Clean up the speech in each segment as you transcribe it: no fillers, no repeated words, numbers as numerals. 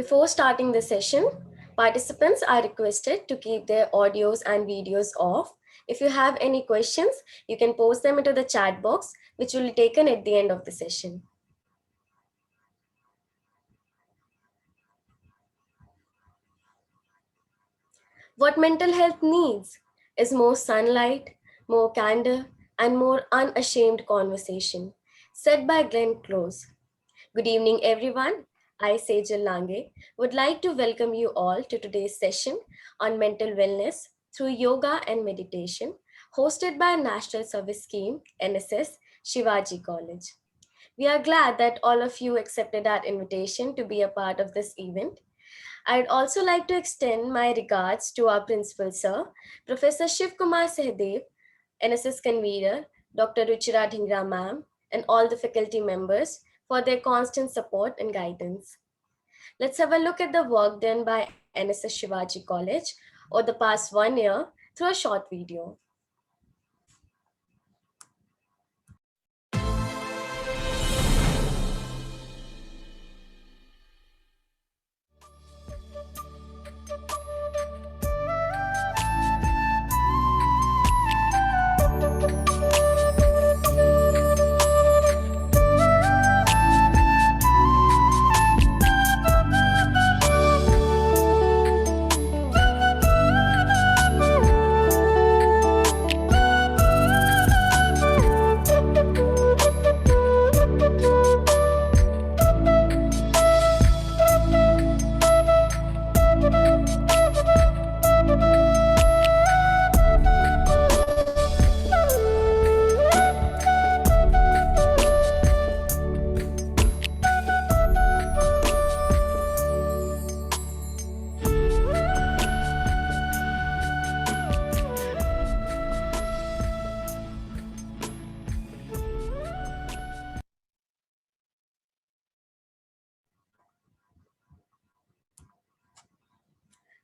Before starting the session, participants are requested to keep their audios and videos off. If you have any questions, you can post them into the chat box, which will be taken at the end of the session. What mental health needs is more sunlight, more candor, and more unashamed conversation, said by Glenn Close. Good evening, everyone. I, Sejal Lange, would like to welcome you all to today's session on mental wellness through yoga and meditation, hosted by National Service Scheme, NSS, Shivaji College. We are glad that all of you accepted our invitation to be a part of this event. I'd also like to extend my regards to our principal, sir, Professor Shiv Kumar Sehdev, NSS convener, Dr. Ruchira Dhingra ma'am, and all the faculty members for their constant support and guidance. Let's have a look at the work done by NSS Shivaji College over the past 1 year through a short video.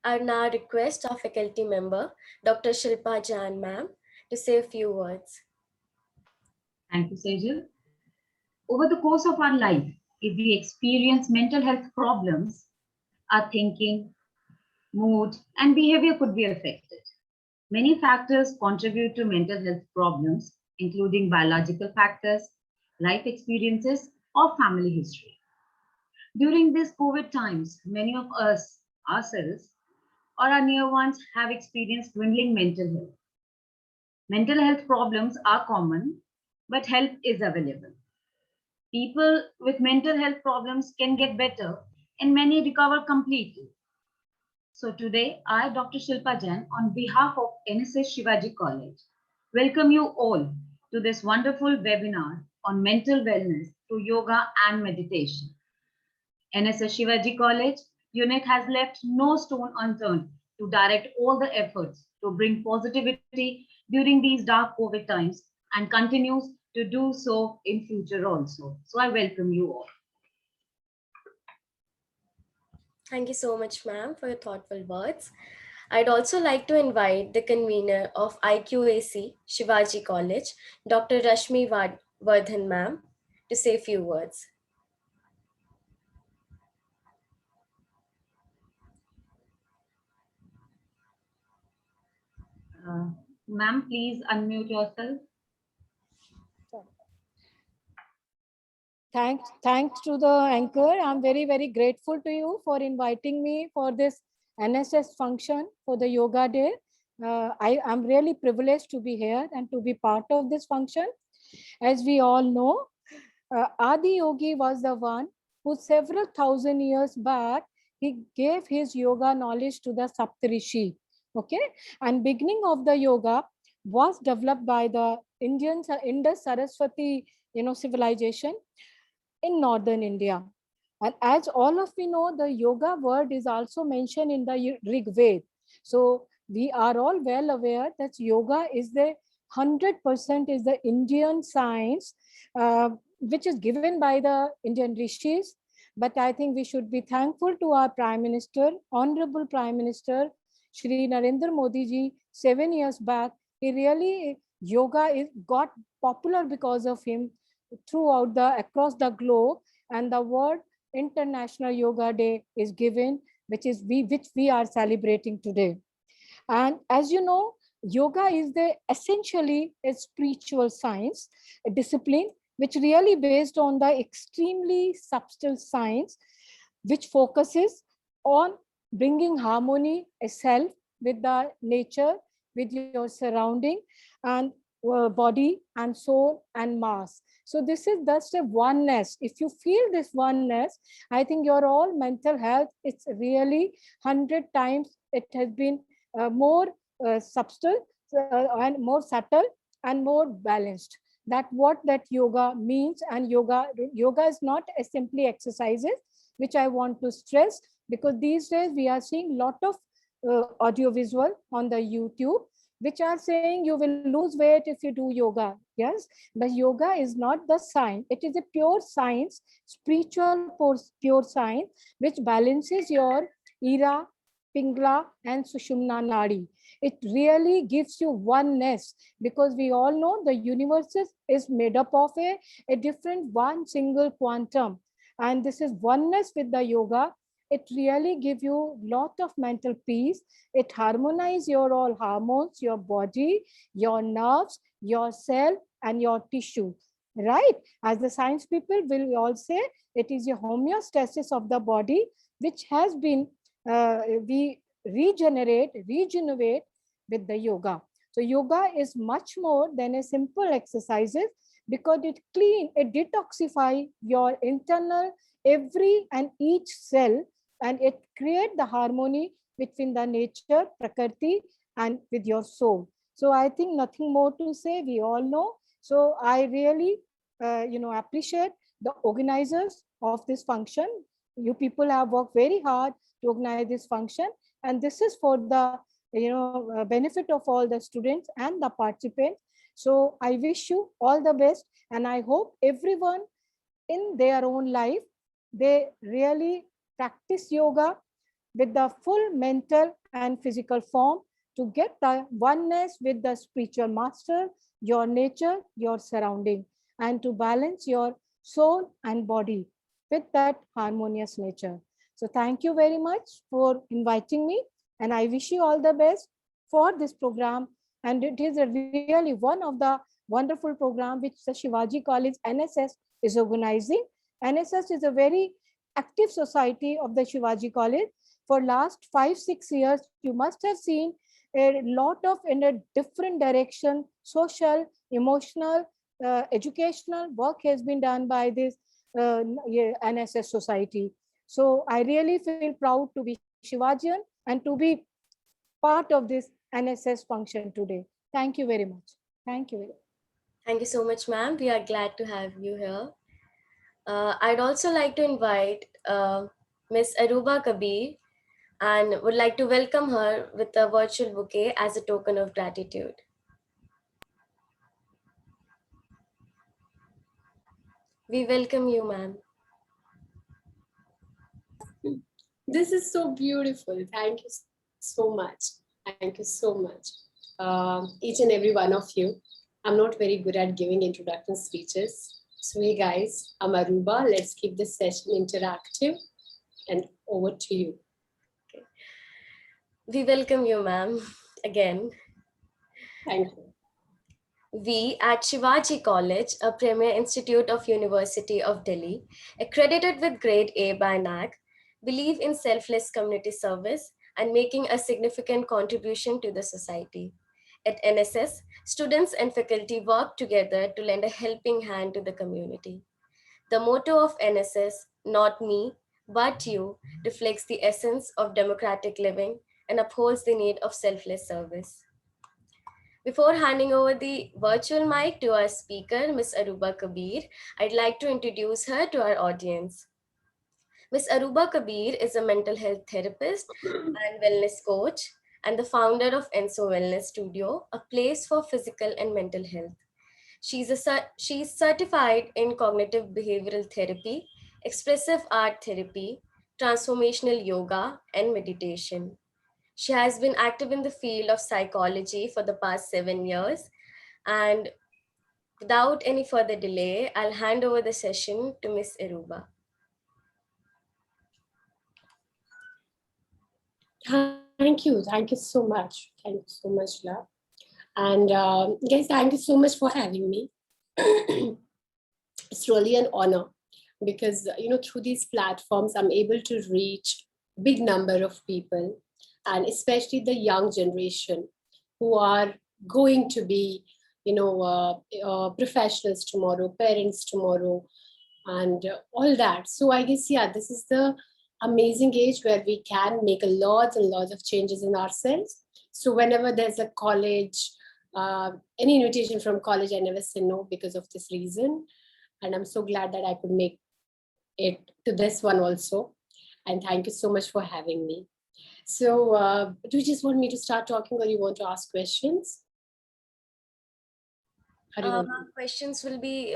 I now request our faculty member, Dr. Shilpa Jain ma'am, to say a few words. Thank you, Sejal. Over the course of our life, if we experience mental health problems, our thinking, mood, and behavior could be affected. Many factors contribute to mental health problems, including biological factors, life experiences, or family history. During these COVID times, many of us, ourselves, or our near ones have experienced dwindling mental health. Mental health problems are common, but help is available. People with mental health problems can get better and many recover completely. So today, I, Dr. Shilpa Jain, on behalf of NSS Shivaji College, welcome you all to this wonderful webinar on mental wellness through yoga and meditation. NSS Shivaji College unit has left no stone unturned to direct all the efforts to bring positivity during these dark COVID times and continues to do so in future also. So I welcome you all. Thank you so much, ma'am, for your thoughtful words. I'd also like to invite the convener of IQAC, Shivaji College, Dr. Rashmi Vardhan ma'am, to say a few words. Ma'am, please unmute yourself. Thanks to the anchor. I'm very grateful to you for inviting me for this NSS function for the Yoga Day. I am really privileged to be here and to be part of this function. As we all know, Adi Yogi was the one who several thousand years back, he gave his yoga knowledge to the Saptarishi. Okay, and beginning of the yoga was developed by the Indians, Indus Saraswati, civilization in northern India. And as all of we know, the yoga word is also mentioned in the Rig Veda. So we are all well aware that yoga is the 100% is the Indian science, which is given by the Indian rishis. But I think we should be thankful to our Prime Minister, Honorable Prime Minister, Shri Narendra Modi ji, 7 years back. He really, yoga got popular because of him throughout across the globe, and the word International Yoga Day is given, which we are celebrating today. And as you know, yoga is the essentially a spiritual science, a discipline which really based on the extremely subtle science, which focuses on bringing harmony, a self with the nature, with your surrounding, and body and soul and mass. So this is just a oneness. If you feel this oneness, I think your all mental health, it's really 100 times it has been more subtle and more subtle and more balanced. That what that yoga means. And yoga is not a simply exercises, which I want to stress, because these days we are seeing lot of audio visual on the YouTube, which are saying you will lose weight if you do yoga. Yes, but yoga is not the science. It is a pure science, spiritual pure science, which balances your ira, Pingla, and Sushumna Nadi. It really gives you oneness, because we all know the universe is made up of a different one single quantum. And this is oneness with the yoga. It really gives you lot of mental peace. It harmonizes your all hormones, your body, your nerves, your cell, and your tissue. Right? As the science people will all say, it is a homeostasis of the body, which has been we regenerate with the yoga. So yoga is much more than a simple exercises, because it detoxify your internal every and each cell, and it create the harmony between the nature, prakriti, and with your soul. So I think nothing more to say. We all know. So I really, appreciate the organizers of this function. You people have worked very hard to organize this function, and this is for the benefit of all the students and the participants. So I wish you all the best, and I hope everyone in their own life, they really practice yoga with the full mental and physical form, to get the oneness with the spiritual master, your nature, your surrounding, and to balance your soul and body with that harmonious nature. So thank you very much for inviting me, and I wish you all the best for this program. And it is really one of the wonderful program which the Shivaji College NSS is organizing. NSS is a very active society of the Shivaji College. For last 5-6 years, you must have seen a lot of in a different direction, social, emotional, educational work has been done by this NSS society. So I really feel proud to be Shivajian and to be part of this NSS function today. Thank you very much. Thank you very much. Thank you so much, ma'am. We are glad to have you here. I'd also like to invite Miss Aruba Kabir, and would like to welcome her with a virtual bouquet as a token of gratitude. We welcome you, ma'am. This is so beautiful. Thank you so much. Thank you so much. Each and every one of you. I'm not very good at giving introduction speeches. So hey guys, I'm Aruba. Let's keep this session interactive, and over to you. Okay. We welcome you, ma'am, again. Thank you. We at Shivaji College, a premier institute of University of Delhi, accredited with grade A by NAC, believe in selfless community service and making a significant contribution to the society. At NSS, students and faculty work together to lend a helping hand to the community. The motto of NSS, not me, but you, reflects the essence of democratic living and upholds the need of selfless service. Before handing over the virtual mic to our speaker, Ms. Aruba Kabir, I'd like to introduce her to our audience. Ms. Aruba Kabir is a mental health therapist and wellness coach, and the founder of Enso Wellness Studio, a place for physical and mental health. She's certified in cognitive behavioral therapy, expressive art therapy, transformational yoga, and meditation. She has been active in the field of psychology for the past 7 years. And without any further delay, I'll hand over the session to Ms. Aruba. Thank you so much. Thank you so much, love. And guys, thank you so much for having me. It's really an honor because through these platforms I'm able to reach big number of people, and especially the young generation who are going to be professionals tomorrow, parents tomorrow, and all that. So I guess, yeah, this is the amazing age where we can make a lot and lots of changes in ourselves. So whenever there's a college, any invitation from college, I never say no because of this reason. And I'm so glad that I could make it to this one also. And thank you so much for having me. So do you just want me to start talking, or you want to ask questions? How do you want to- Questions will be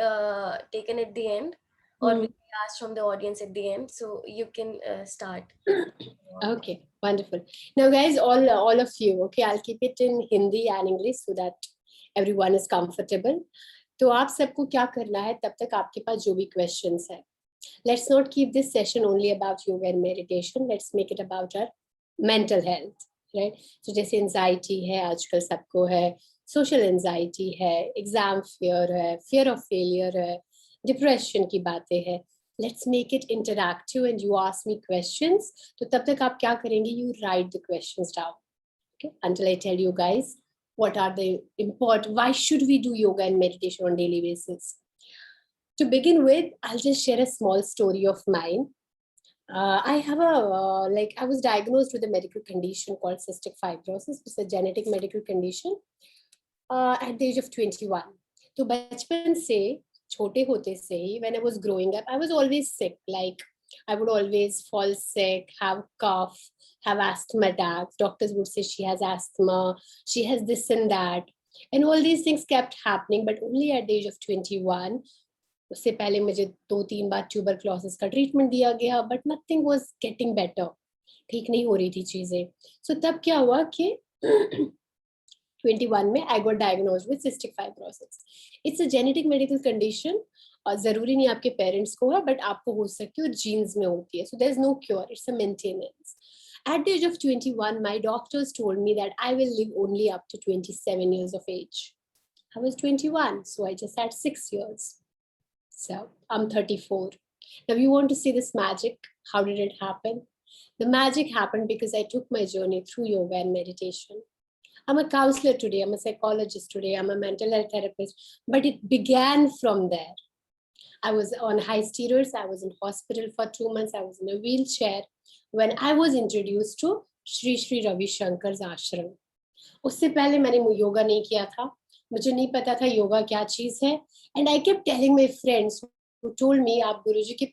taken at the end, or will be asked from the audience at the end. So you can start. Okay, wonderful. Now, guys, all of you, okay, I'll keep it in Hindi and English so that everyone is comfortable. तो आप सबको क्या करना है, तब तक आपके पास जो भी questions है. Let's not keep this session only about yoga and meditation. Let's make it about our mental health, right? So जैसे anxiety है आजकल सबको है, social anxiety है, exam fear है, fear of failure है, depression की बातें है. Let's make it interactive and you ask me questions. तो तब तक आप क्या करेंगे? You write the questions down, okay? Until I tell you guys what are the important, why should we do yoga and meditation on daily basis? To begin with, I'll just share a small story of mine. I have I was diagnosed with a medical condition called cystic fibrosis. It's a genetic medical condition at the age of 21. तो बचपन से, छोटे होते से ही, when I was growing up, I was always sick. Like I would always fall sick, have cough, have asthma attacks. Doctors would say she has asthma, she has this and that. And all these things kept happening, but only at the age of 21. उससे पहले मुझे 2-3 बार tuberculosis का treatment दिया गया, but nothing was getting better. ठीक नहीं हो रही थी चीजें. सो तब क्या हुआ कि 21 में I got diagnosed with cystic fibrosis. It's a genetic medical condition, और जरूरी नहीं आपके पेरेंट्स को है, बट आपको हो सकती है और जीन्स में होती है. So there is no cure, it's a maintenance. At the age of 21, my doctors told me that I will live only up to 27 years of age. I was 21, so I just had 6 years. So I'm 34. Now you want to see this magic? How did it happen? The magic happened because I took my journey through yoga and meditation. I'm a counselor today, I'm a psychologist today, I'm a mental health therapist, but it began from there. I was on high steroids, I was in hospital for 2 months, I was in a wheelchair when I was introduced to Shri Shri Ravi Shankar's ashram. उससे पहले मैंने योगा नहीं किया था, मुझे नहीं पता था योगा क्या चीज है. And I kept telling my friends who told me आप गुरुजी के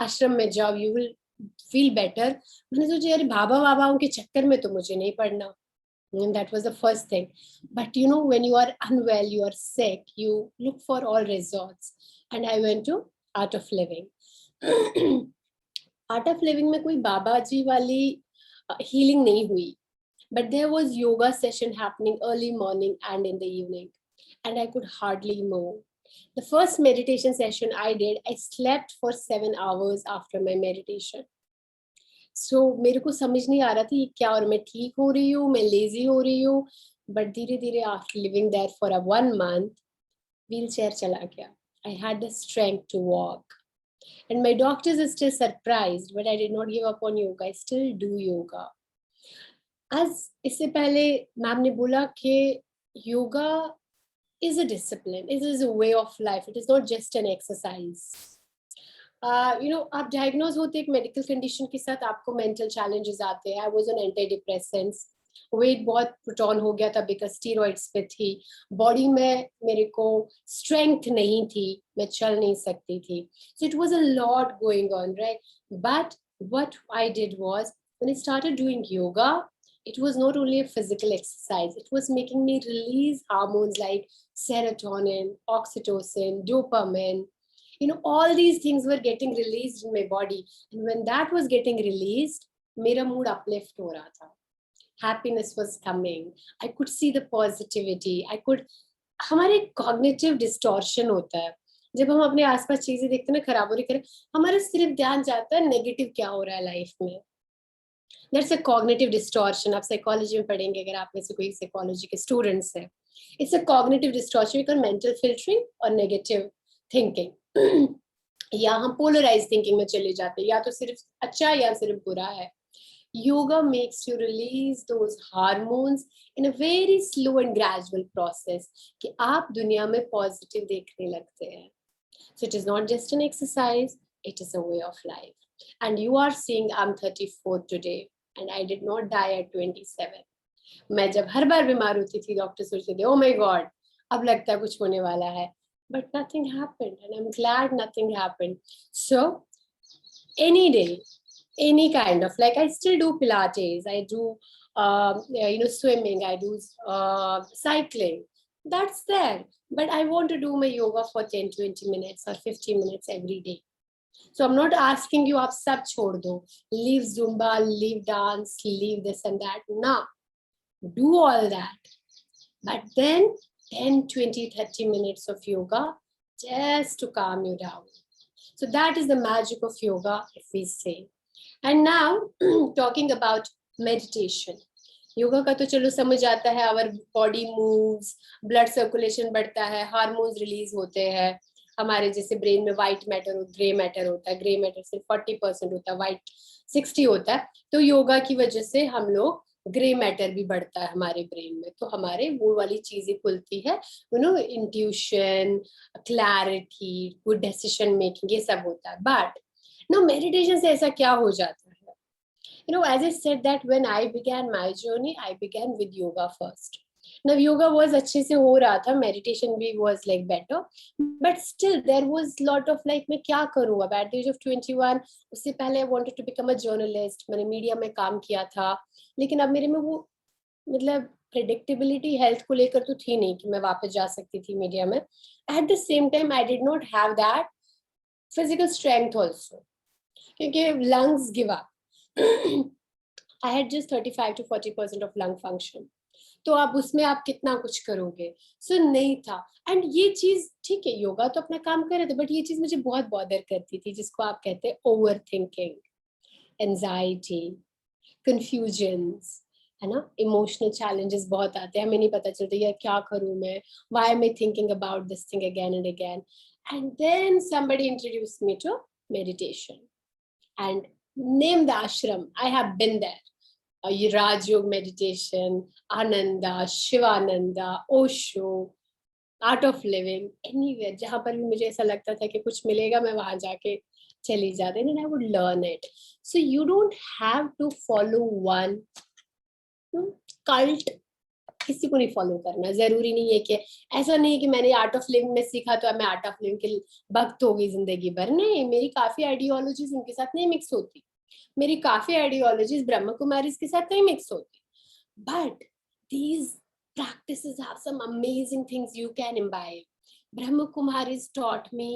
आश्रम में जाओ, यू विल फील बेटर. मैंने सोचा यार बाबा बाबाओं के चक्कर में तो मुझे नहीं पड़ना. And that was the first thing. But when you are unwell, you are sick, you look for all resorts. And I went to Art of Living. Art of Living में कोई बाबा जी वाली healing नहीं हुई. But there was yoga session happening early morning and in the evening. And I could hardly move. The first meditation session I did, I slept for 7 hours after my meditation. So मेरे को समझ नहीं आ रहा था क्या, और मैं ठीक हो रही हूँ, मैं लेजी हो रही हूँ. But धीरे धीरे after living there for 1 month, wheelchair चला गया. I had the strength to walk. And my doctors are still surprised, but I did not give up on yoga. I still do yoga. As इससे पहले ma'am ने बोला कि yoga is a discipline, it is a way of life, it is not just an exercise. आप diagnose होते एक medical condition के साथ, आपको मेंटल चैलेंजेस आते हैं. I was on antidepressants, weight बहुत पुट ऑन हो गया था बिकॉज स्टीरॉइड्स पे थी. बॉडी में मेरे को स्ट्रेंथ नहीं थी, मैं चल नहीं सकती थी. So it was a lot going on, right? But what I did was when I started doing yoga, it was not only a physical exercise, it was making me release hormones like serotonin, oxytocin, dopamine. All these things were getting released in my body. And when that was getting released, mera mood uplift ho raha tha. Happiness was coming. I could see the positivity. हमारे cognitive distortion होता है. जब हम अपने आसपास चीजें देखते हैं ना खराब हो रही, हमारा सिर्फ ध्यान जाता है नेगेटिव क्या हो रहा है लाइफ में. That's a cognitive distortion. आप साइकोलॉजी में पढ़ेंगे अगर आप में से कोई साइकोलॉजी के स्टूडेंट्स हैं. It's a cognitive distortion because mental filtering और negative thinking. या हम polarized thinking में चले जाते हैं, या तो सिर्फ अच्छा या सिर्फ बुरा है. Yoga makes you release those hormones in a very slow and gradual process कि आप दुनिया में positive देखने लगते हैं. So it is not just an exercise, it is a way of life. And you are seeing I'm 34 today and I did not die at 27. मैं जब हर बार बीमार होती थी डॉक्टर सोचते थे, oh my God, अब लगता है कुछ होने वाला है. But nothing happened and I'm glad nothing happened. So any day, any kind of, like I still do Pilates, I do swimming, I do cycling. That's there. But I want to do my yoga for 10, 20 minutes or 15 minutes every day. So I'm not asking you, आप सब छोड़ दो, leave Zumba, leave dance, leave this and that. No, do all that. But then 10, 20, 30 minutes of yoga just to calm you down. So that is the magic of yoga, if we say. And now talking about meditation. Yoga का तो चलो समझ आता है, our body moves, blood circulation बढ़ता है, hormones release होते हैं, हमारे जैसे ब्रेन में व्हाइट मैटर और ग्रे मैटर होता है, ग्रे मैटर सिर्फ 40% होता है, व्हाइट 60 होता है. तो योगा की वजह से हम लोग ग्रे मैटर भी बढ़ता है हमारे ब्रेन में, तो हमारे वो वाली चीजें खुलती है, intuition, clarity, good decision making, ये सब होता है. बट मेडिटेशन से ऐसा क्या हो जाता है? As I said that when I began my journey, I began with yoga first. Now yoga was अच्छे से हो रहा था, meditation भी was like better, but still there was lot of like मैं क्या करूँ अब at the age of 21. उससे पहले I wanted to become a journalist, मैंने मीडिया में काम किया था, लेकिन अब मेरे में वो मतलब predictability हेल्थ को लेकर तो थी नहीं कि मैं वापस जा सकती थी मीडिया में. At the same time I did not have that physical strength also, क्योंकि lungs give up. I had just 35 to 40% of lung function. तो आप उसमें आप कितना कुछ करोगे? सो नहीं था. एंड ये चीज ठीक है, योगा तो अपना काम कर रहे थे, बट ये चीज मुझे बहुत बॉदर करती थी, जिसको आप कहते हैं ओवर थिंकिंग, एंजाइटी, कंफ्यूजन्स, है ना, इमोशनल चैलेंजेस बहुत आते हैं, हमें नहीं पता चलता यार क्या करूं मैं, why am I thinking about this thing again and again. And then somebody introduced me to meditation and name the ashram. I have been there. Raj Yoga meditation, Ananda, Shivananda, Osho, Art of Living, anywhere जहाँ पर भी मुझे ऐसा लगता था कि कुछ मिलेगा, मैं वहाँ जाके चली जाती, and I would learn it. So you don't have to follow one cult. किसी को नहीं फॉलो करना, जरूरी नहीं है कि ऐसा नहीं कि मैंने आर्ट ऑफ लिविंग में सीखा तो मैं आर्ट ऑफ लिविंग के भक्त हो गई जिंदगी भर. नहीं, मेरी काफी आइडियोलॉजीज उनके साथ नहीं मिक्स होती, मेरी काफी आइडियोलॉजीज ब्रह्म कुमारीज के साथ नहीं मिक्स होती. But these practices have some amazing things you can imbibe. Brahma Kumaris taught me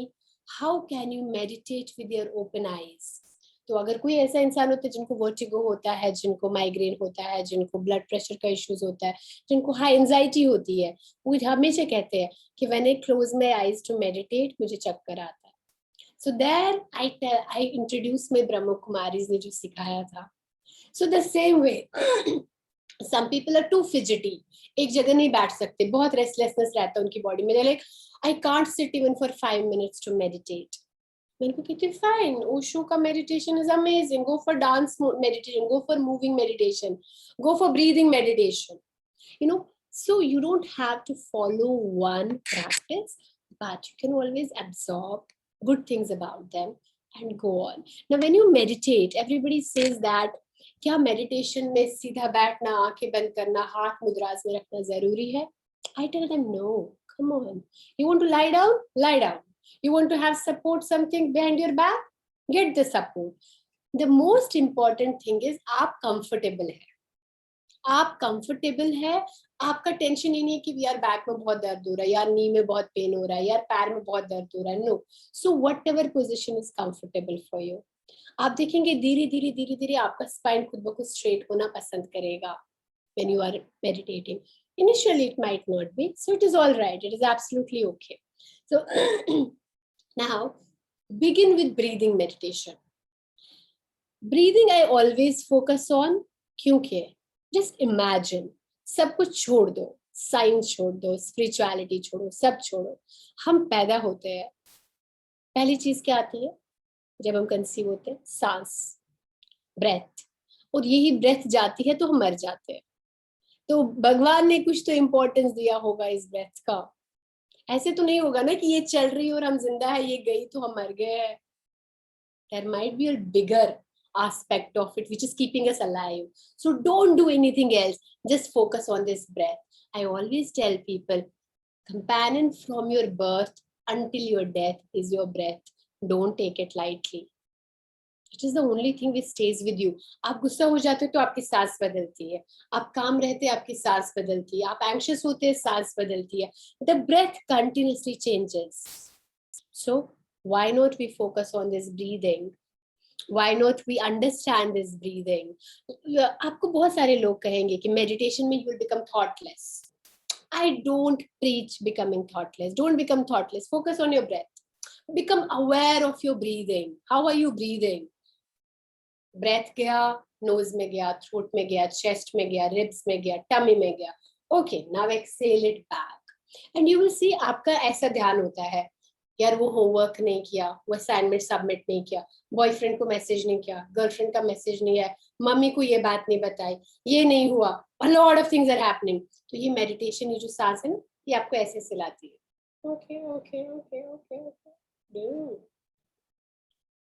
how can you meditate with your open eyes. तो अगर कोई ऐसा इंसान होता है जिनको वर्टिगो होता है, जिनको माइग्रेन होता है, जिनको ब्लड प्रेशर का इश्यूज होता है, जिनको हाई एंजाइटी होती है, वो हमेशा कहते हैं कि when I close my eyes to meditate मुझे चक्कर आता है. So there I introduce my Brahma Kumaris ने जो सिखाया था. So the same way some people are too fidgety, एक जगह नहीं बैठ सकते, बहुत रेस्टलेसनेस रहता है उनकी बॉडी में, like I can't sit even for 5 minutes to meditate. मैंने को कहती फाइन, ओशो का meditation is amazing, go for dance meditation, go for moving meditation, go for breathing meditation. So you don't have to follow one practice, but you can always absorb good things about them and go on. Now when you meditate, everybody says that क्या meditation में सीधा बैठना, आंखें बंद करना, हाथ मुद्रास में रखना जरूरी है? I tell them no, come on. You want to lie down? Lie down. You want to have support something behind your back? Get the support. The most important thing is आप comfortable है. आप comfortable है, आपका tension ही नहीं है कि यार back में बहुत दर्द हो रहा है, यार नी में बहुत पेन हो रहा है, यार पैर में बहुत दर्द हो रहा है. No. So whatever position is comfortable for you. आप देखेंगे धीरे धीरे धीरे धीरे आपका स्पाइन खुद ब खुद स्ट्रेट होना पसंद करेगा when you are meditating. Initially it might not be, so it is all right, it is absolutely okay. So now begin with breathing meditation. Breathing I always focus on, क्योंकि just imagine, सब कुछ छोड़ दो, science छोड़ दो, spirituality छोड़ो, सब छोड़ो, हम पैदा होते हैं, पहली चीज क्या आती है जब हम कंसीव होते हैं? सांस, ब्रेथ, और यही ब्रेथ जाती है तो हम मर जाते हैं। तो भगवान ने कुछ तो इम्पोर्टेंस दिया होगा इस ब्रेथ का। ऐसे तो नहीं होगा ना कि ये चल रही है और हम जिंदा है, ये गई तो हम मर गए हैं। There might be a bigger aspect of it which is keeping us alive. So don't do anything else. Just focus on this breath. I always tell people, companion from your birth until your death is your breath. Don't take it lightly. It is the only thing which stays with you. आप गुस्सा हो जाते हो तो आपकी सांस बदलती है, आप काम रहते हैं आपकी सांस बदलती है, आप एंशियस होते हैं सांस बदलती है. The breath continuously changes. So why not we focus on this breathing? Why not we understand this breathing? आपको बहुत सारे लोग कहेंगे कि मेडिटेशन में you will become thoughtless. I don't preach becoming thoughtless. Don't become thoughtless. Focus on your breath. Become aware of your breathing. How are you breathing? Breath गया, nose में गया, throat में गया, chest में गया, ribs में गया, tummy में गया. Okay, now exhale it back. And you will see आपका ऐसा ध्यान होता है, यार वो होमवर्क नहीं किया, वो असाइनमेंट सबमिट नहीं किया, बॉयफ्रेंड को मैसेज नहीं किया, गर्लफ्रेंड का मैसेज नहीं आया, मम्मी को ये बात नहीं बताई, ये नहीं हुआ, a lot of things are happening. तो ये मेडिटेशन, ये जो सांस है ना, ये आपको ऐसे सिलाती है. Okay, okay, okay, okay, okay. Dude.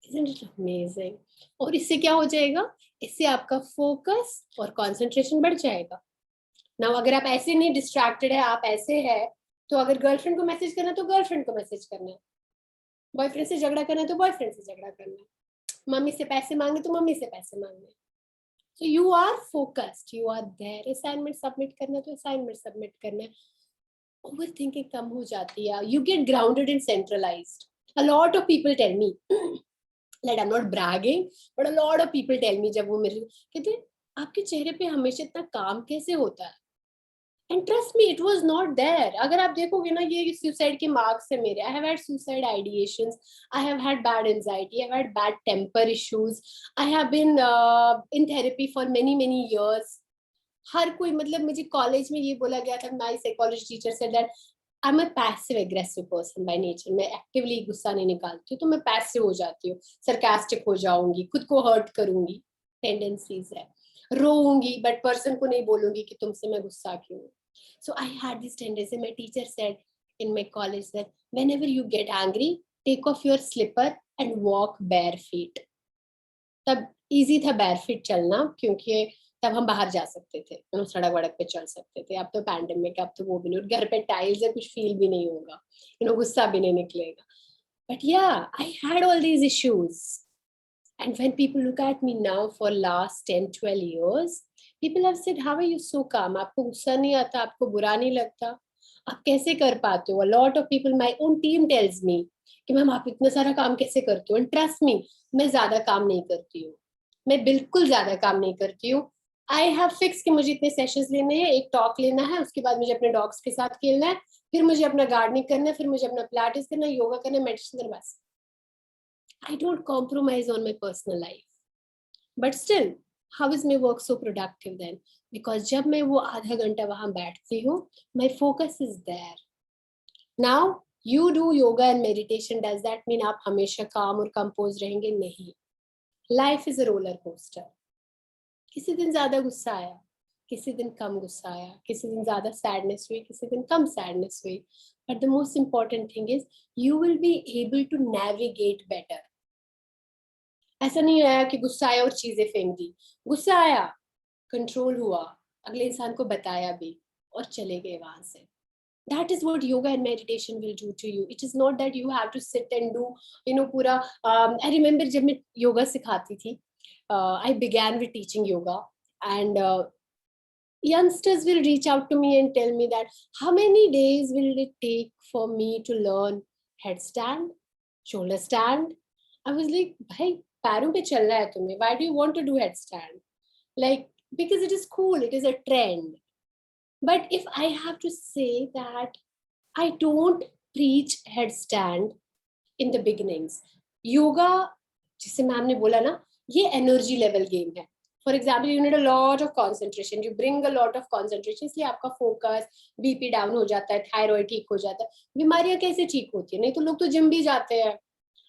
Isn't it amazing? और इससे क्या हो जाएगा? इससे आपका फोकस और कंसंट्रेशन बढ़ जाएगा. नाउ अगर आप ऐसे नहीं डिस्ट्रैक्टेड है, आप ऐसे है, तो अगर गर्लफ्रेंड को मैसेज करना है तो गर्लफ्रेंड को मैसेज करना है, बॉयफ्रेंड से झगड़ा करना है तो बॉयफ्रेंड से झगड़ा करना है, मम्मी से पैसे मांगे तो मम्मी से पैसे मांगने. So you are focused, you are there. Assignment submit करना है तो असाइनमेंट सबमिट करना है. ओवर थिंकिंग कम हो जाती है, you get grounded and centralised. A lot of people tell me, like I'm not bragging, but a lot of people tell me, जब वो मेरे कहते आपके चेहरे पे हमेशा इतना काम कैसे होता है? And trust me, it was not there. अगर आप देखोगे ना, ये suicide के marks है मेरे. I have had suicide ideations. I have had bad anxiety. I have had bad temper issues. I have been in therapy for many years. हर कोई, मतलब मुझे कॉलेज में ये बोला गया था, my psychology teacher said that I'm a passive aggressive person by nature. मैं actively गुस्सा नहीं निकालती हूँ, तो मैं पैसिव हो जाती हूँ, सरकास्टिक हो जाऊंगी, खुद को हर्ट करूंगी, टेंडेंसीज है, रोऊंगी बट पर्सन को नहीं बोलूंगी कि तुमसे मैं गुस्सा क्यों. So I had this tendency. My teacher said in my college that whenever you get angry, take off your slipper and walk bare feet. तब easy था bare feet चलना, क्योंकि तब हम बाहर जा सकते थे, सड़क वड़क पे चल सकते थे. अब तो पैंडेमिक, अब तो वो भी नहीं, घर पे टाइल्स है, कुछ फील भी नहीं होगा, गुस्सा भी नहीं निकलेगा. बट या I had all these issues. And when people look at me now for last 10-12 years, people have said, how are you so calm? आपको गुस्सा नहीं आता, आपको बुरा नहीं लगता, आप कैसे कर पाते हो? A lot of people, my own team tells me कि मैम आप इतना सारा काम कैसे करती हो? And trust me, मैं ज्यादा काम नहीं करती हूँ, मैं बिल्कुल ज्यादा काम नहीं करती हूँ. आई हैव फिक्स कि मुझे इतने सेशंस लेने हैं, एक टॉक लेना है, उसके बाद मुझे अपने डॉग्स के साथ खेलना है, फिर मुझे अपना गार्डनिंग करना है, फिर मुझे अपना पिलाटेस करना है, योगा करना है, मेडिटेशन करना, बस. I don't compromise on my personal life. But still, how is my work so productive then? Because जब मैं वो आधा घंटा वहां बैठती हूँ, my focus is there. Now, you do yoga and meditation. Does that mean आप हमेशा calm और composed रहेंगे? नहीं. Life is a roller coaster. किसी दिन ज्यादा गुस्सा आया, किसी दिन कम गुस्सा आया, किसी दिन ज्यादा सैडनेस हुई, किसी दिन कम सैडनेस हुई. But the most important thing is you will be able to navigate better. ऐसा नहीं आया कि गुस्सा आया और चीजें फेंक दी. गुस्सा आया, कंट्रोल हुआ, अगले इंसान को बताया भी, और चले गए वहां से. That is what yoga and meditation will do to you. It is not that you have to sit and do, पूरा. I remember जब मैं योगा सिखाती थी, I began with teaching yoga, and youngsters will reach out to me and tell me that how many days will it take for me to learn headstand, shoulder stand. I was like, भाई पैरों पे चलना है तुम्हें, why do you want to do headstand? Like, because it is cool, it is a trend. But if I have to say that I don't preach headstand in the beginnings, yoga, जिसे ma'am ने बोला ना, ये energy level game है. For example you need a lot of concentration, you bring a lot of concentration, इसलिए आपका focus, BP down हो जाता है, थायराइड ठीक हो जाता है. बीमारियां कैसे ठीक होती है? नहीं तो लोग तो जिम भी जाते हैं,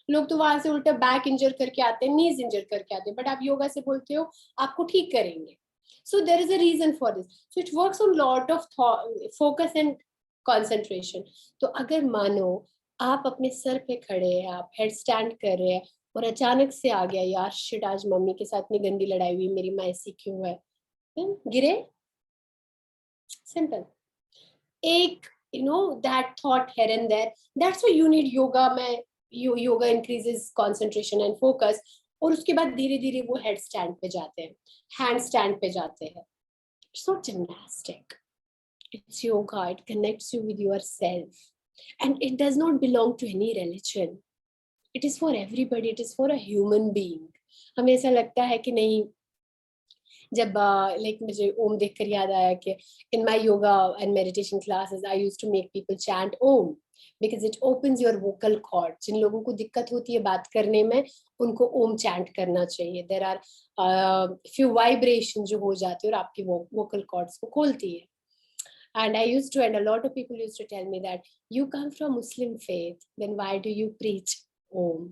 लोग तो वहां से उल्टा बैक इंजर करके आते हैं, नीज इंजर करके आते हैं, बट आप योगा से बोलते हो आपको ठीक करेंगे. So there is a reason for this. So it works on lot of focus and concentration. तो अगर मानो आप अपने सर पे खड़े हैं, आप हेड स्टैंड कर रहे हैं और अचानक से आ गया यार शिट, आज मम्मी के साथ इतनी गंदी लड़ाई हुई, मेरी माँ ऐसी क्यों है, गिरे. सिंपल. एक that thought here and there. That's why you need yoga में yoga increases concentration and focus. और उसके बाद धीरे धीरे वो हेड स्टैंड पे जाते हैं, हैंड स्टैंड पे जाते हैं. It's not gymnastic, it's yoga. It connects you with yourself and it does not belong to any religion. It is for everybody, it is for a human being. हमें ऐसा लगता है कि नहीं, जब लाइक मुझे ओम देखकर याद आया कि in my yoga and meditation classes I used to make people chant om because it opens your vocal cord. जिन लोगों को दिक्कत होती है बात करने में, उनको ओम चैंट करना चाहिए. देयर आर फ्यू वाइब्रेशन जो हो जाती है और आपकी वोकल कॉर्ड्स को खोलती है. And I used to, and a lot of people used to tell me that you come from Muslim faith, then why do you preach Om?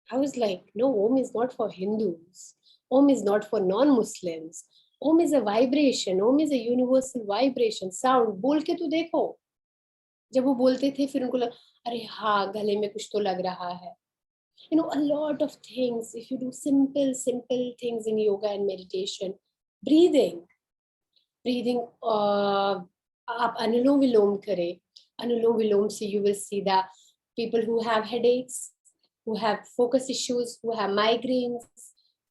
I was like, no, Om is not for Hindus. Om is not for non-Muslims. Om is a vibration. Om is a universal vibration. Sound. बोल के तो देखो. जब वो बोलते थे फिर उनको अरे हाँ गले में कुछ तो लग रहा है. A lot of things. If you do simple things in yoga and meditation, breathing. आप अनुलोम विलोम करें. अनुलोम विलोम से you will see that people who have headaches, who have focus issues, who have migraines,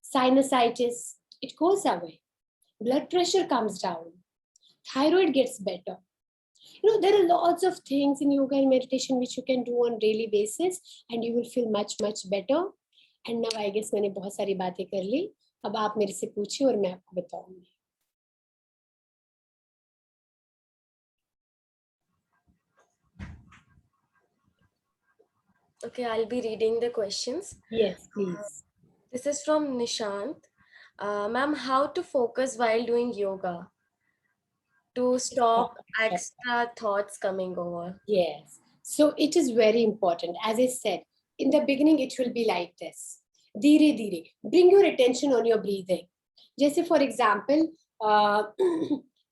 sinusitis, it goes away. Blood pressure comes down. Thyroid gets better. There are lots of things in yoga and meditation which you can do on daily basis and you will feel much better. And now I guess मैंने बहुत सारी बातें कर ली. अब आप मेरे से पूछिए और मैं आपको बताऊंगी. Okay, I'll be reading the questions. Yes, please. This is from Nishant. Ma'am, how to focus while doing yoga to stop extra thoughts coming over? Yes. So it is very important. As I said, in the beginning, it will be like this. Dheere dheere. Bring your attention on your breathing. Just for example,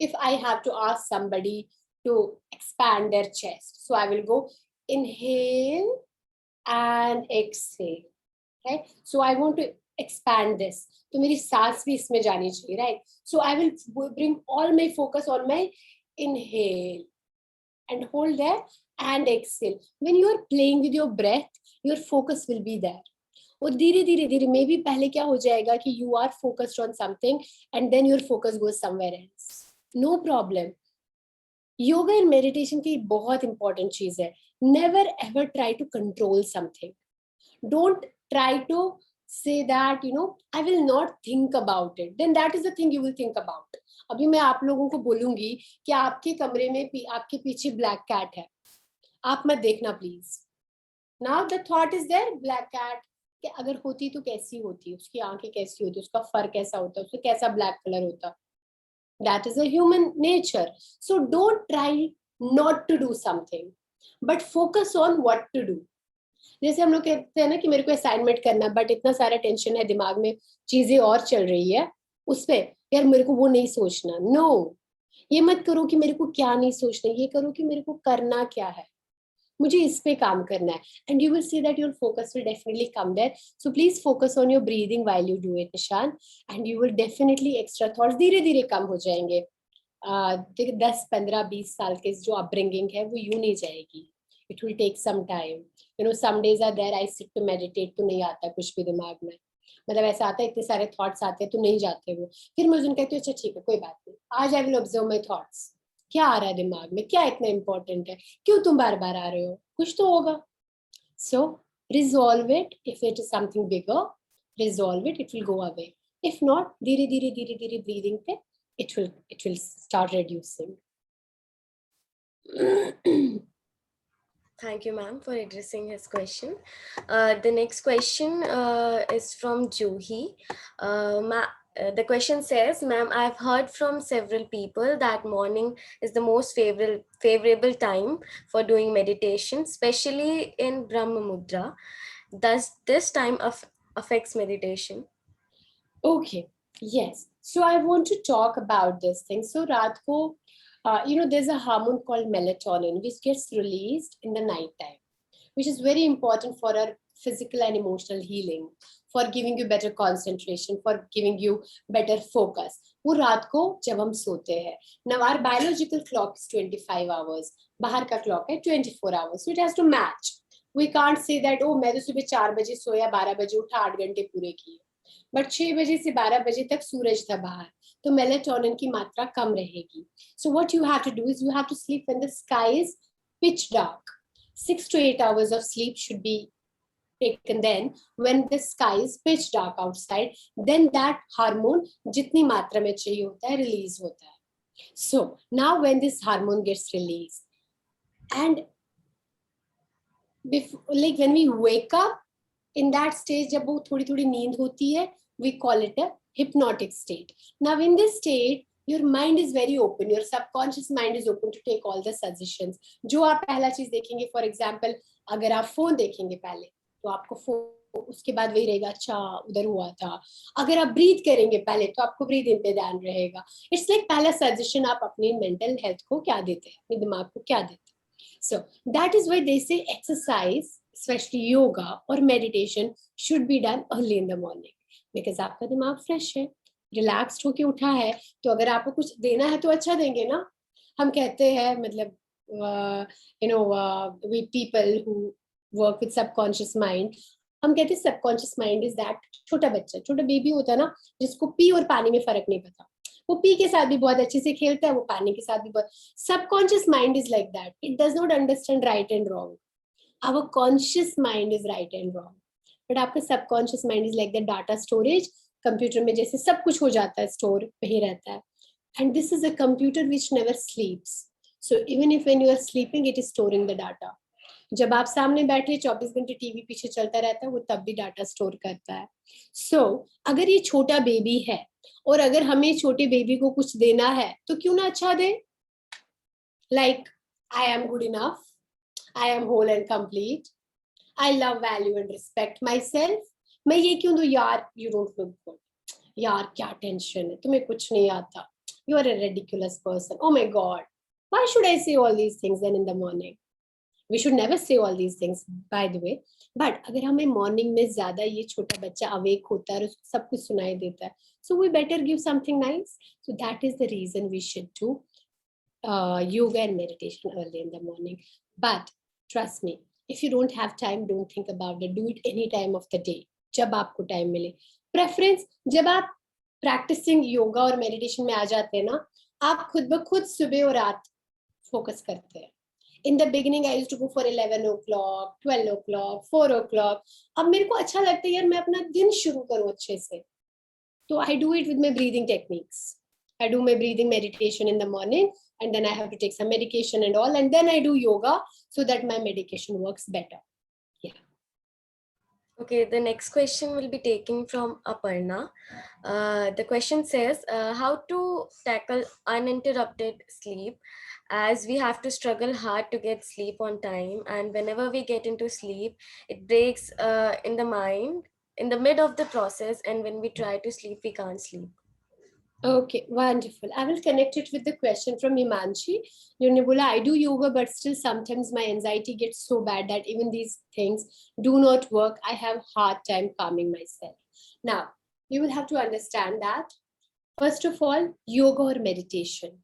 if I have to ask somebody to expand their chest, so I will go inhale and exhale. Right? So I want to expand this. तो मेरी सांस भी इसमें जानी चाहिए, right? So I will bring all my focus on my inhale and hold there and exhale. When you are playing with your breath, your focus will be there. और धीरे धीरे धीरे मे भी पहले क्या हो जाएगा कि you are focused on something and then your focus goes somewhere else. No problem. Yoga and meditation की बहुत इंपॉर्टेंट चीज है. Never ever try to control something. Don't try to say that I will not think about it. Then that is the thing you will think about. अभी मैं आप लोगों को बोलूंगी कि आपके कमरे में आपके पीछे ब्लैक कैट है, आप मत देखना please. Now the thought is there, black cat, कि अगर होती तो कैसी होती, उसकी आंखें कैसी होती, उसका फर कैसा होता, उसका कैसा ब्लैक कलर होता. That is a human nature. So don't try not to do something, but focus on what to do. जैसे हम लोग कहते हैं ना कि मेरे को असाइनमेंट करना है बट इतना सारा टेंशन है दिमाग में, चीजें और चल रही है उस पे, यार मेरे को वो नहीं सोचना. नो, ये मत करो कि मेरे को क्या नहीं सोचना, ये करो कि मेरे को करना क्या है, मुझे इस पे काम करना है. And you will see that your focus will definitely come there. So please focus on your breathing while you do it निशान, and you will definitely extra thoughts धीरे धीरे कम हो जाएंगे. 10-15-20 साल के जो अपब्रिंगिंग है वो यूं नहीं जाएगी. It will take some time. Some days are there I sit to meditate, तो नहीं आता कुछ भी दिमाग में, मतलब ऐसा आता है इतने सारे थॉट्स आते हैं तो नहीं जाते वो. फिर मैं उस दिन कहती हूँ अच्छा ठीक है कोई बात नहीं, आज I will observe my thoughts. क्या आ रहा है दिमाग में, क्या इतना इंपॉर्टेंट है, क्यों तुम बार बार आ रहे हो, कुछ तो होगा. So resolve it. If it is something bigger, resolve it, it will go away. If not, धीरे धीरे धीरे धीरे ब्रीदिंग पे it will start reducing. Thank you, ma'am, for addressing his question. The next question is from Juhi. The question says, ma'am, I've heard from several people that morning is the most favorable time for doing meditation, especially in Brahma Mudra. Does this time affects meditation? Okay, yes. So I want to talk about this thing. So रात को, there's a hormone called melatonin which gets released in the night time, which is very important for our physical and emotional healing, for giving you better concentration, for giving you better focus. वो रात को जब हम सोते हैं. Now our biological clock is 25 hours. बाहर का clock है 24 hours. So it has to match. We can't say that, oh, मैं तो सुबह 4 बजे सोया, 12 बजे उठा, 8 घंटे पूरे किए. बट 6 बजे से 12 बजे तक सूरज था बाहर, तो मेलेटोनिन की मात्रा कम रहेगी. So what you have to do is you have to sleep when the sky is pitch dark. 6 to 8 hours of sleep should be taken then when the sky is pitch dark outside. Then that hormone जितनी मात्रा में चाहिए होता है release होता है. So now when this hormone gets released and like when we wake up in that stage, जब वो थोड़ी थोड़ी नींद होती है, we call it a hypnotic state. Now in this state your mind is very open, your subconscious mind is open to take all the suggestions. जो आप पहला चीज देखेंगे, for example अगर आप फोन देखेंगे पहले तो आपको फोन, उसके बाद वही रहेगा, अच्छा उधर हुआ था. अगर आप ब्रीथ करेंगे पहले तो आपको ब्रीदिंग पे ध्यान रहेगा. इट्स लाइक पहला सजेशन आप अपनी मेंटल हेल्थ को क्या देते हैं, अपने दिमाग को क्या देते हैं. So that is why they say exercise, especially yoga or meditation, should be done early in the morning, because आपका दिमाग फ्रेश है, रिलैक्स्ड होके उठा है, तो अगर आपको कुछ देना है तो अच्छा देंगे ना. हम कहते हैं मतलब we people who work with subconscious mind, हम कहते हैं subconscious mind is that छोटा बच्चा, छोटा बेबी होता है ना, जिसको पी और पानी में फर्क नहीं पता. वो पी के साथ भी बहुत अच्छे से खेलता है, वो पानी के साथ भी बहुत. Subconscious mind is like that. It does not understand right and wrong. Our conscious mind is right and wrong. But आपका subconscious mind is like the data storage. Computer में जैसे सब कुछ हो जाता है, स्टोर वही रहता है. And this is a computer which never sleeps. So even if when you are sleeping, it is storing the data. जब आप सामने बैठे 24 घंटे टीवी पीछे चलता रहता है, वो तब भी डाटा स्टोर करता है. So अगर ये छोटा बेबी है और अगर हमें छोटे बेबी को कुछ देना है तो क्यों ना अच्छा दे. Like I am good enough, I am whole and complete, I love, value and respect myself. मैं ये क्यों दूं, यार you don't look good, यार क्या टेंशन है, तुम्हें कुछ नहीं आता, you are a ridiculous person, oh my god. Why should I say all these things then in the morning? We should never say all these things, by the way. But अगर हमें morning में ज्यादा ये छोटा बच्चा awake होता है और उसको सब कुछ सुनाई देता है, so we better give something nice. So that is the reason we should do yoga and meditation early in the morning. But trust me, if you don't have time, don't think about it. Do it any time of the day, जब आपको time मिले. Preference, जब आप practising yoga और meditation में आ जाते हैं ना, आप खुद ब खुद सुबह और रात फोकस करते हैं. In the beginning, I used to go for 11 o'clock, 12 o'clock, 4 o'clock. अब मेरे को अच्छा लगता है यार मैं अपना दिन शुरू करूँ अच्छे से. So I do it with my breathing techniques. I do my breathing meditation in the morning, and then I have to take some medication and all, and then I do yoga so that my medication works better. Yeah. Okay, the next question will be taken from Aparna. The question says, how to tackle uninterrupted sleep, as we have to struggle hard to get sleep on time, and whenever we get into sleep, it breaks in the mind, in the mid of the process, and when we try to sleep, we can't sleep. Okay, wonderful. I will connect it with the question from Imanshi. Nibula, I do yoga, but still sometimes my anxiety gets so bad that even these things do not work. I have hard time calming myself. Now, you will have to understand that, first of all, yoga or meditation,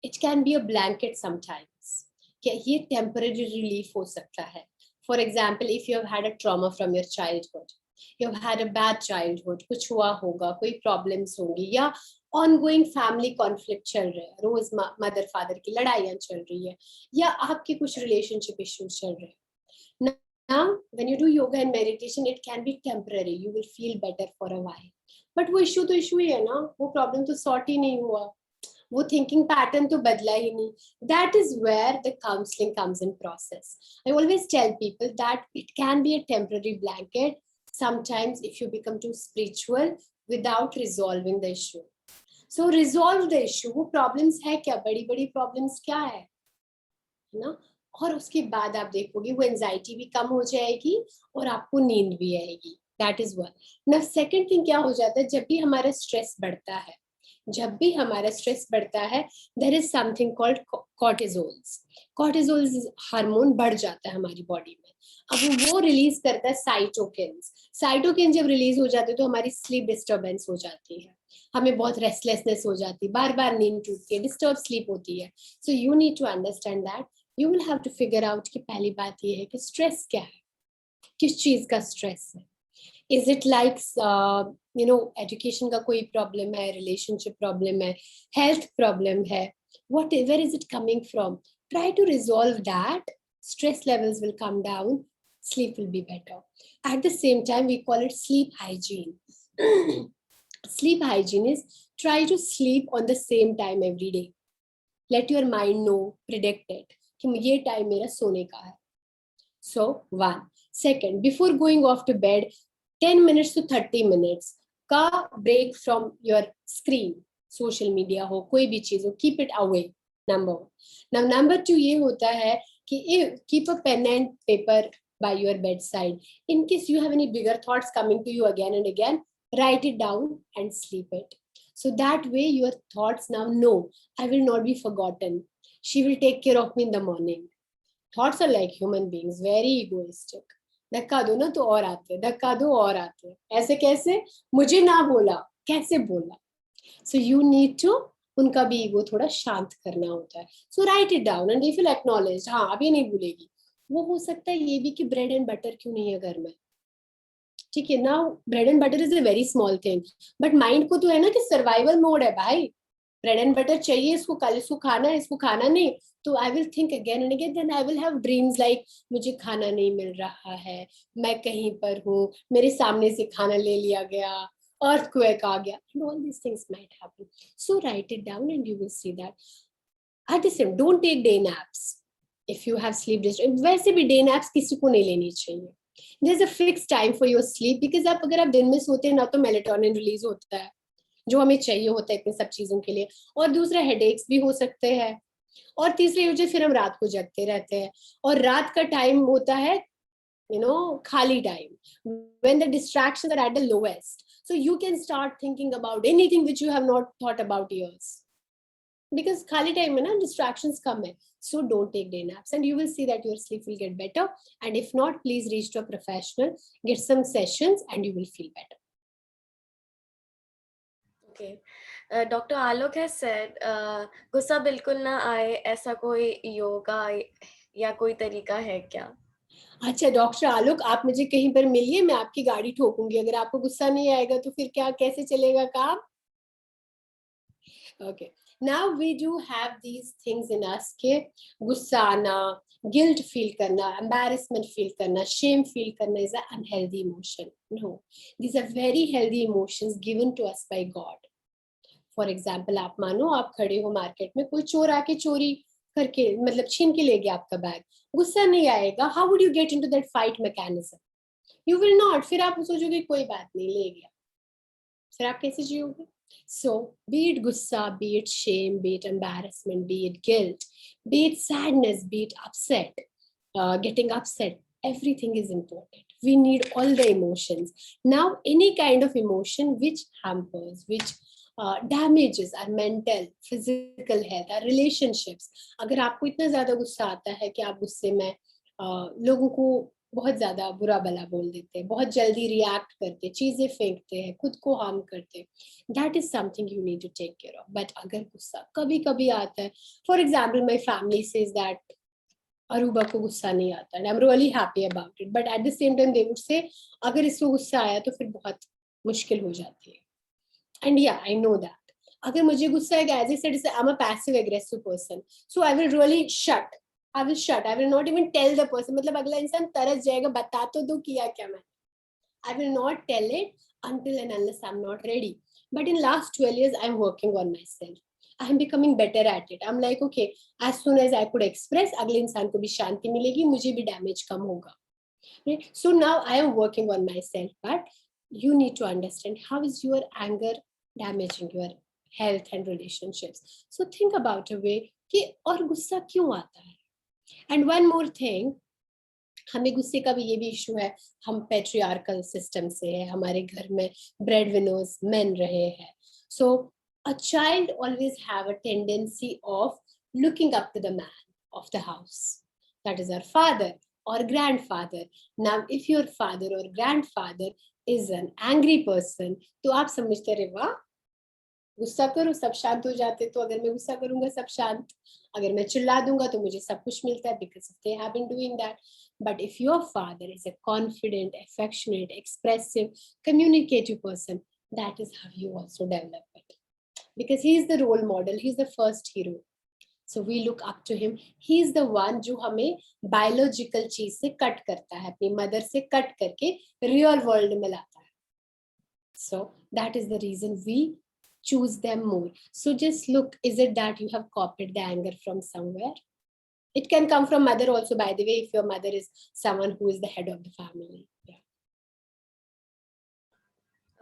it can be a blanket sometimes. ये temporary relief हो सकता है. For example, if you have had a trauma from your childhood, you have had a bad childhood, कुछ हुआ होगा, कोई problems होंगी, या ongoing family conflict चल रहा है, रोज mother father की लड़ाइयाँ चल रही है, या आपके कुछ relationship issues चल रहे हैं. Now, when you do yoga and meditation, it can be temporary. You will feel better for a while. But वो issue तो issue ही है ना, वो problem तो sort ही नहीं हुआ. वो थिंकिंग पैटर्न तो बदला ही नहीं. That is where the counselling comes in process. I always tell people that it can be a temporary blanket sometimes if you become too spiritual without resolving the issue. So resolve the issue. वो problems है क्या, बड़ी बड़ी problems क्या है ना. और उसके बाद आप देखोगे वो एंजाइटी भी कम हो जाएगी और आपको नींद भी आएगी. That is one. ना सेकंड थिंग क्या हो जाता है, जब भी हमारा स्ट्रेस बढ़ता है, जब भी हमारा स्ट्रेस बढ़ता है, there is something called cortisols. Cortisols hormone बढ़ जाता है हमारी बॉडी में. अब वो रिलीज करता है साइटोकिन्स. साइटोकिन जब रिलीज हो जाते हैं तो हमारी स्लीप डिस्टर्बेंस हो जाती है, हमें बहुत रेस्टलेसनेस हो जाती है, बार बार नींद टूटती है, डिस्टर्ब स्लीप होती है. So you need to understand that. You will have to figure out कि पहली बात ये है कि स्ट्रेस क्या है, किस चीज का स्ट्रेस है. इज इट लाइक एजुकेशन का कोई प्रॉब्लम है, रिलेशनशिप प्रॉब्लम है, हेल्थ प्रॉब्लम है, what where is it coming from? Try to resolve that. Stress levels will come down, sleep will be better. At the same time, we call it sleep hygiene. Sleep hygiene is try to sleep on the same time every day. Let your mind know, predict it कि ये time मेरा सोने का है. So one. Second, before going off to bed, 10 minutes to 30 minutes का break from your screen, social media हो, कोई भी चीज हो, keep it away. Number one. Now number two ये होता है कि keep a pen and paper by your bedside. In case you have any bigger thoughts coming to you again and again, write it down and sleep it. So that way your thoughts now know, I will not be forgotten. She will take care of me in the morning. Thoughts are like human beings, very egoistic. धक्का दो ना तो और आते, धक्का दो और आते. ऐसे कैसे, मुझे ना बोला, कैसे बोला. So you need to उनका भी ईगो थोड़ा शांत करना होता है. So write it down and if you acknowledge, हाँ अभी नहीं भूलेगी. वो हो सकता है ये भी कि ब्रेड एंड बटर क्यों नहीं है घर में. ठीक है ना, bread and butter is a very small thing, but mind को तो है ना कि सर्वाइवल मोड है भाई, ब्रेड एंड बटर चाहिए इसको, कल इसको खाना है, इसको खाना नहीं. तो I will think again and again, then I will have dreams like मुझे खाना नहीं मिल रहा है, मैं कहीं पर हूँ, मेरे सामने से खाना ले लिया गया, earthquake आ गया, and all these things might happen. So write it down and you will see that. At the same, don't take day naps if you have sleep disturbance. वैसे भी day naps किसी को नहीं लेनी चाहिए. There's a fixed time for your sleep because अगर आप दिन में सोते हैं ना तो मेलेटोनिन रिलीज होता है जो हमें चाहिए होता है इतने सब चीजों के लिए, और दूसरा हेडेक्स भी हो सकते हैं, और तीसरी वजह फिर हम रात को जगते रहते हैं, और रात का टाइम होता है खाली time, when the distractions are at the lowest, so you can start thinking about anything which you have not thought about years, because खाली टाइम में ना distractions कम है. So don't take day naps and you will see that your sleep will get better, and if not, please reach to a professional, get some sessions and you will feel better. Okay. Dr. Alok has said, गुस्सा बिल्कुल ना आए, ऐसा कोई योगा या कोई तरीका है क्या? अच्छा डॉक्टर आलोक, आप मुझे कहीं पर मिलिए, मैं आपकी गाड़ी ठोकूंगी अगर आपको गुस्सा नहीं आएगा तो फिर क्या, कैसे चलेगा काम. Okay, now we do have these things in us के गुस्सा आना, गिल्ट फील करना, एम्बैरेसमेंट फील करना, शेम फील करना is a unhealthy emotion. No, these are very healthy emotions given to us by God. For example, आप मानो आप खड़े हो मार्केट में, कोई चोर आके चोरी करके मतलब छीन के ले गया आपका बैग, गुस्सा नहीं आएगा. How would you get into that fight mechanism? You will not. फिर आप सोचोगे कोई बात नहीं, ले गया, फिर आप कैसे जियोगे? So be it gussa, be it shame, be it embarrassment, be it guilt, be it sadness, be it upset, getting upset, everything is important. We need all the emotions. Now any kind of emotion which hampers, which damages our mental, physical health, our relationships. अगर आपको इतना ज्यादा गुस्सा आता है कि आप गुस्से में लोगों को बहुत ज्यादा बुरा भला बोल देते हैं, बहुत जल्दी रिएक्ट करते, चीजें फेंकते हैं, खुद को हार्म करते, that is something you need to take care of. But अगर गुस्सा कभी कभी आता है, for example my family says that Arooba को गुस्सा नहीं आता, and I am really happy about it, but at the same time they would say अगर इसको गुस्सा आया तो फिर बहुत मुश्किल हो जाती है. And yeah, I know that. अगर मुझे गुस्सा आएगा, as I said, I'm a passive aggressive person, so I will really shut. I will not even tell the person. मतलब अगला इंसान तरस जाएगा, बता तो दो किया क्या मैंने. I will not tell it until and unless I'm not ready. But in last 12 years, I'm working on myself. I am becoming better at it. I am like okay, as soon as I could express, अगले इंसान को भी शांति मिलेगी, मुझे भी damage कम होगा. Right? So now I am working on myself, but you need to understand how is your anger damaging your health and relationships. So think about a way कि और गुस्सा क्यों आता है. And one more thing, हमें गुस्से का भी ये भी इशू है, हम पेट्रियार्कल सिस्टम से है, हमारे घर में ब्रेड विनर्स मेन रहे हैं. So a child always have a tendency of looking up to the man of the house, that is our father or grandfather. Now if your father or grandfather is an angry person, तो आप समझते रहे वाह गुस्सा करो सब शांत हो जाते, तो अगर मैं गुस्सा करूंगा सब शांत, अगर मैं चिल्ला दूंगा तो मुझे सब कुछ मिलता है, because they have been doing that. But if your father is a confident, affectionate, expressive, communicative person, that is how you also develop it, because he is the role model, he is the first hero. So we look up to him. He is the one जो हमें biological चीज से cut करता है, अपनी mother से cut करके real world में लाता है. So that is the reason we choose them more. So just look, is it that you have copied the anger from somewhere? It can come from mother also, by the way, if your mother is someone who is the head of the family. Yeah.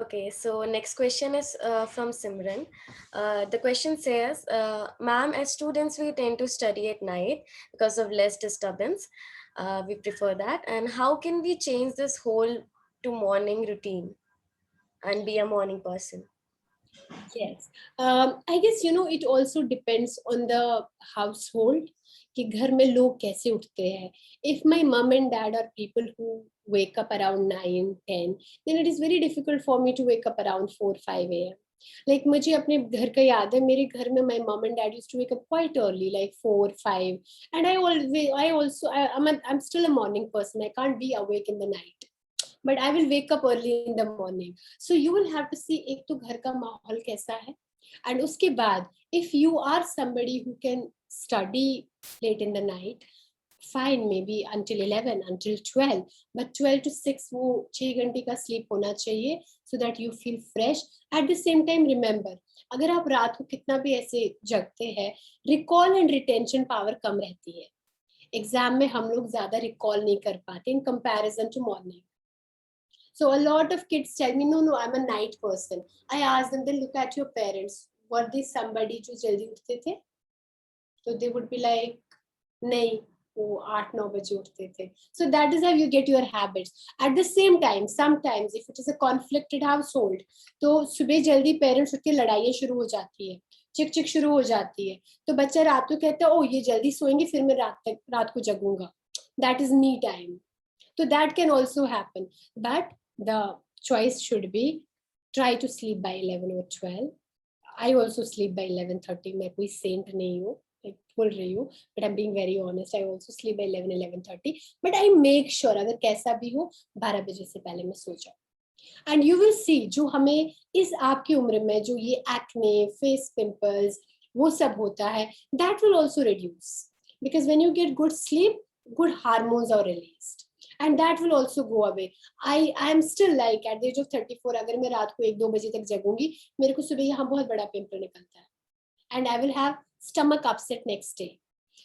Okay, so next question is from Simran. The question says, ma'am, as students, we tend to study at night because of less disturbance. We prefer that. And how can we change this whole to morning routine and be a morning person? Yes, I guess it also depends on the household कि घर में लोग कैसे उठते हैं. If my mom and dad are people who wake up around 9, 10, then it is very difficult for me to wake up around 4, 5 a.m. Like मुझे अपने घर का याद है, मेरे घर में my mom and dad used to wake up quite early, like 4, 5, and I'm still a morning person. I can't be awake in the night, but I will wake up early in the morning. So you will have to see एक तो घर का माहौल कैसा है, and उसके बाद if you are somebody who can study late in the night, fine, maybe until 11, until 12, but 12 to 6 वो 6 घंटे का sleep होना चाहिए, so that you feel fresh. At the same time, remember, अगर आप रात को कितना भी ऐसे जगते हैं, recall and retention power कम रहती है. एग्जाम में हम लोग ज्यादा रिकॉल नहीं कर पाते in comparison to morning. So a lot of kids tell me, no, I'm a night person. I ask them, then look at your parents. Were they somebody जो जल्दी उठते थे? So they would be like, नहीं, वो 8-9 बजे उठते थे. So that is how you get your habits. At the same time, sometimes if it is a conflicted household, तो सुबह जल्दी parents उठ के लड़ाइयाँ शुरू हो जाती है, चिक चिक शुरू हो जाती है, तो बच्चा रात को कहता है, ओ ये जल्दी सोएंगे फिर मैं रात को जगूंगा. That is me time. So that can also happen, but the choice should be try to sleep by 11 or 12. I also sleep by 11:30. मैं कोई saint नहीं हूँ, like बोल रही हूँ, but I'm being very honest. I also sleep by 11:30. But I make sure अगर कैसा भी हो 12 बजे से पहले मैं सो जाऊँ. And you will see जो हमें इस आपकी उम्र में जो ये acne, face pimples वो सब होता है, that will also reduce, because when you get good sleep, good hormones are released. And that will also go away. I am still like at the age of 34, अगर मैं रात को 1-2 बजे तक जगूंगी, मेरे को सुबह यहाँ बहुत बड़ा पिंपल निकलता है, and I will have stomach upset next day.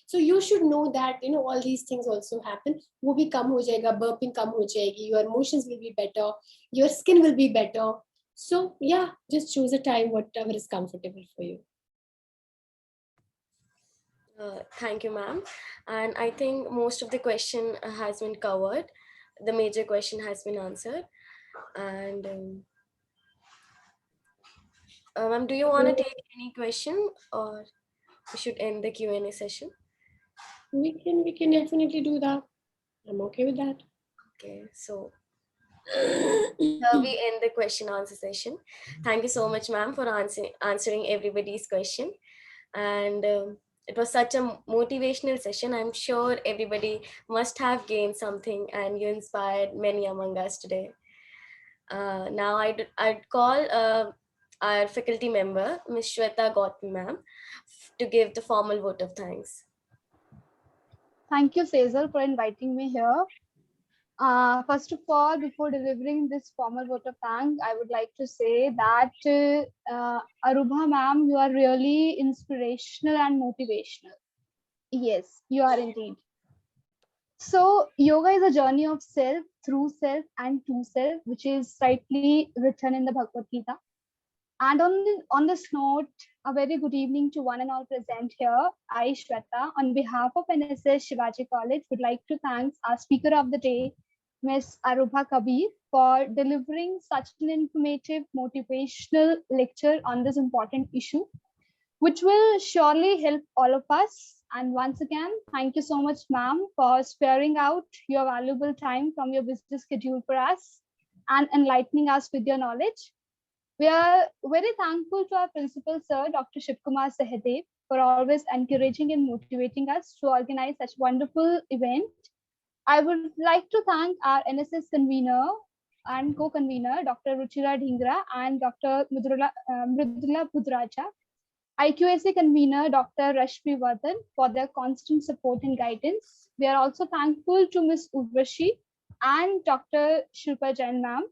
So you should know that all these things also happen. वो भी कम हो जाएगा, burping कम हो जाएगी, your emotions will be better, your skin will be better. So yeah, just choose a time whatever is comfortable for you. Thank you, ma'am. And I think most of the question has been covered. The major question has been answered. And ma'am, do you want to take any question, or we should end the Q&A session? We can definitely do that. I'm okay with that. Okay, so we end the question answer session. Thank you so much, ma'am, for answering everybody's question. And it was such a motivational session. I'm sure everybody must have gained something, and you inspired many among us today. Now I'd call our faculty member, Ms. Shweta Gautam, ma'am, to give the formal vote of thanks. Thank you, Sejal, for inviting me here. First of all, before delivering this formal vote of thanks, I would like to say that Arubha ma'am, you are really inspirational and motivational. Yes, you are indeed. So, yoga is a journey of self, through self, and to self, which is rightly written in the Bhagavad Gita. And on this note, a very good evening to one and all present here. I, Shweta, on behalf of NSS Shivaji College, would like to thank our speaker of the day, Ms. Arubha Kabir, for delivering such an informative, motivational lecture on this important issue, which will surely help all of us. And once again, thank you so much, ma'am, for sparing out your valuable time from your busy schedule for us and enlightening us with your knowledge. We are very thankful to our principal, sir, Dr. Shivkumar Sahadev, for always encouraging and motivating us to organize such wonderful event. I would like to thank our NSS convener and co-convener, Dr. Ruchira Dhingra and Dr. Mridula Budraja, IQAC convener, Dr. Rashmi Vardhan, for their constant support and guidance. We are also thankful to Ms. Urvashi and Dr. Shilpa Jain ma'am,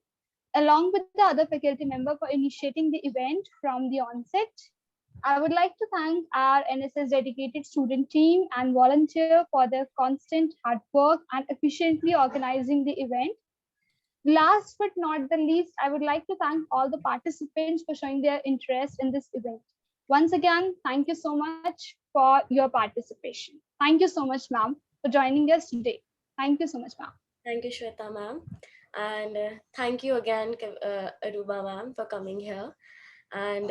along with the other faculty member, for initiating the event from the onset. I would like to thank our NSS dedicated student team and volunteer for their constant hard work and efficiently organizing the event. Last but not the least, I would like to thank all the participants for showing their interest in this event. Once again, thank you so much for your participation. Thank you so much, ma'am, for joining us today. Thank you so much, ma'am. Thank you, Shweta ma'am. And thank you again, Aruba ma'am, for coming here. And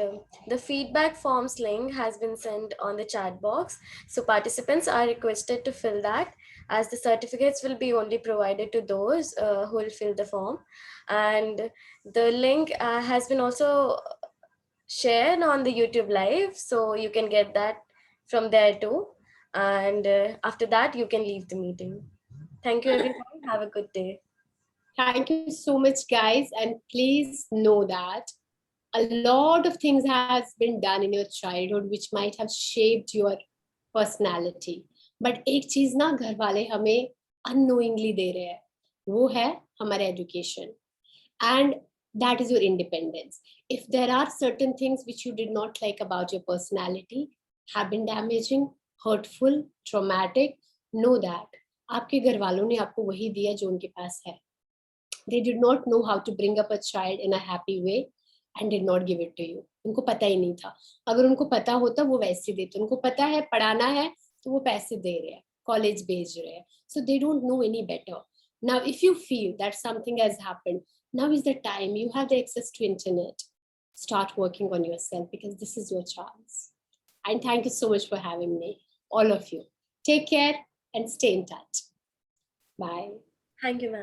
the feedback forms link has been sent on the chat box. So participants are requested to fill that, as the certificates will be only provided to those who will fill the form. And the link has been also shared on the YouTube live, so you can get that from there too. And after that, you can leave the meeting. Thank you, everyone. Have a good day. Thank you so much, guys. And please know that a lot of things has been done in your childhood which might have shaped your personality. But एक चीज ना घर वाले हमें unknowingly दे रहे हैं, वो है हमारा education. And that is your independence. If there are certain things which you did not like about your personality, have been damaging, hurtful, traumatic, know that आपके घर वालों ने आपको वही दिया जो उनके पास है. They did not know how to bring up a child in a happy way and did not give it to you. उनको पता ही नहीं था. अगर उनको पता होता वो वैसे देते. उनको पता है पढ़ाना है तो वो पैसे दे रहे हैं, कॉलेज भेज रहे हैं. So they don't know any better. Now, if you feel that something has happened, now is the time. You have the access to internet. Start working on yourself because this is your chance. And thank you so much for having me, all of you. Take care and stay in touch. Bye. Thank you, ma'am.